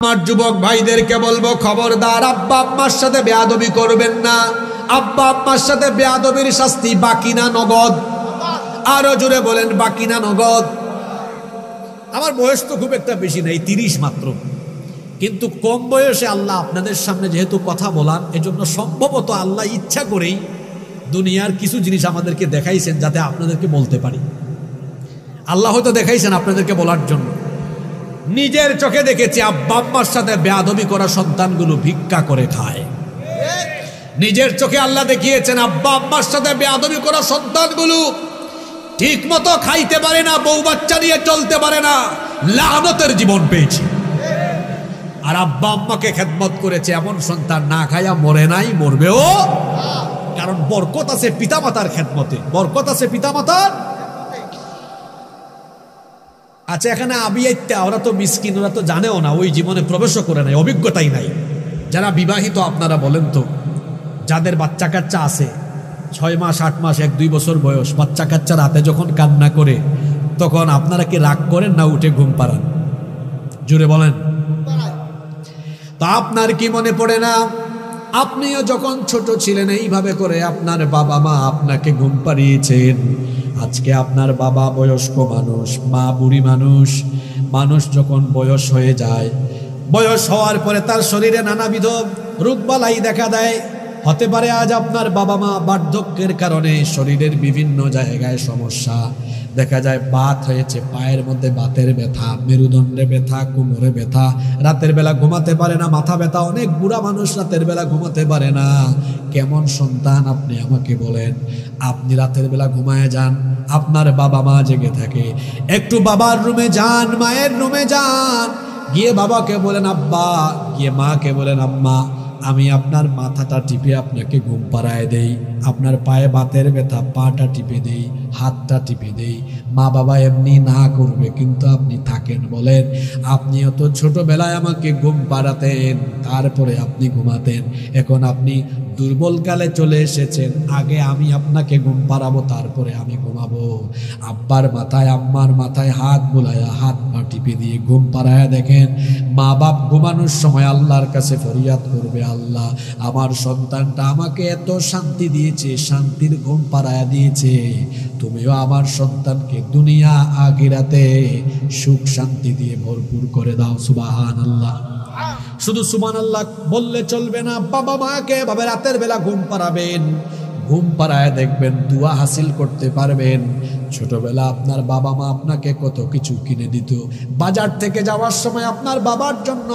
আমার যুবক ভাইদেরকে বলবো, খবরদার আব্বা আম্মার সাথে বেয়াদবি করবেন না। আব্বা আম্মার সাথে বেয়াদবির শাস্তি বাকি না নগদ? আরো জোরে বলেন, বাকি না নগদ? আমার বয়স তো খুব একটা বেশি নেই, 30 মাত্র, কিন্তু কম বয়সে আল্লাহ আপনাদের সামনে যেহেতু কথা বলান, এজন্য সম্ভবত আল্লাহ ইচ্ছা করেই দুনিয়ার কিছু জিনিস আমাদেরকে দেখাইছেন যাতে আপনাদেরকে বলতে পারি। আল্লাহ হয়তো দেখাইছেন আপনাদেরকে বলার জন্য। নিজের চোখে দেখেছি আব্বা আম্মার সাথে বেয়াদবি করা সন্তানগুলো ভিক্ষা করে খায়। নিজের চোখে আল্লাহ দেখিয়েছেন আব্বা আম্মার সাথে বেয়াদবি করা সন্তানগুলো ঠিক মতো খাইতে পারে না, বউ বাচ্চা নিয়ে চলতে পারে না, লানতের জীবন পেয়েছে। আর আব্বা আম্মাকে খেদমত করেছে এমন সন্তান না খায়া মরে নাই, মরবেও। কারণ বরকত আছে পিতামাতার খেদমতে, বরকত আছে পিতামাতার। আচ্ছা, এখানে আবিয়াইত্যা ওরা তো মিসকিন, ওরা তো জানেও না, ওই জীবনে প্রবেশও করে নাই, অভিজ্ঞতাই নাই। যারা বিবাহিত আপনারা বলেন তো, যাদের বাচ্চা কাচ্চা আছে 6 মাস 8 মাস 1-2 বছর বয়স, বাচ্চা কাচ্চা রাতে যখন কান্না করে তখন আপনারা কি রাগ করেন না উঠে ঘুম পাড়ান? জোরে বলেন। তা আপনার কি মনে পড়ে না, আপনিও যখন ছোট ছিলেন এইভাবে করে আপনার বাবা মা আপনাকে ঘুম পাড়িয়েছেন? আজকে আপনার বাবা বয়স্ক মানুষ, মা বুড়ি মানুষ। মানুষ যখন বয়স হয়ে যায়, বয়স হওয়ার পরে তার শরীরে নানাবিধ রোগবালাই দেখা দেয়। হতে পারে আজ আপনার বাবা মা বার্ধক্যের কারণে শরীরের বিভিন্ন জায়গায় সমস্যা দেখা যায়। বাত হয়েছে, পায়ের মধ্যে বাতের ব্যথা, মেরুদণ্ডে ব্যথা, কোমরে ব্যথা, রাতের বেলা ঘুমাতে পারে না, মাথা ব্যথা। অনেক বুড়া মানুষ রাতের বেলা ঘুমাতে পারে না। কেমন সন্তান আপনি আমাকে বলেন? আপনি রাতের বেলা ঘুমায় যান, আপনার বাবা মা জেগে থাকে। একটু বাবার রুমে যান, মায়ের রুমে যান, গিয়ে বাবাকে বলেন আব্বা, গিয়ে মাকে বলেন আম্মা, আমি আপনার মাথাটা টিপে আপনাকে ঘুম পাড়ায় দেই, আপনার পায়ে বাতের ব্যথা, পাটা টিপে দেই, হাতটা টিপে দেই। মা বাবা এমনি না করবে, কিন্তু আপনি থাকেন। বলেন, আপনিও তো ছোটবেলায় আমাকে ঘুম পাড়াতেন, তারপরে আপনি ঘুমাতেন। এখন আপনি দুর্বলকালে চলে এসেছেন, আগে আমি আপনাকে ঘুম পাড়াবো, তারপরে আমি ঘুমাবো। আব্বার মাথায় আম্মার মাথায় হাত বুলায়া, হাত পা টিপে দিয়ে ঘুম পাড়ায়া দেখেন। মা বাপ ঘুমানোর সময় আল্লাহর কাছে ফরিয়াদ করবে, আল্লাহ আমার সন্তানটা আমাকে এত শান্তি দিয়েছে, শান্তির ঘুম পাড়ায়া দিয়েছে, তুমিও আমার সন্তানকে দুনিয়া আখিরাতে সুখ শান্তি দিয়ে ভরপুর করে দাও। সুবহানাল্লাহ। শুধু সুবহানাল্লাহ বললে চলবে না, বাবা মাকে এভাবে রাতের বেলা ঘুম পাড়াবেন, ঘুম পাড়ায় দেখবেন দোয়া হাসিল করতে পারবেন। ছোটবেলা আপনার বাবা মা আপনাকে কত কিছু কিনে দিত, বাজার থেকে যাওয়ার সময় আপনার বাবার জন্য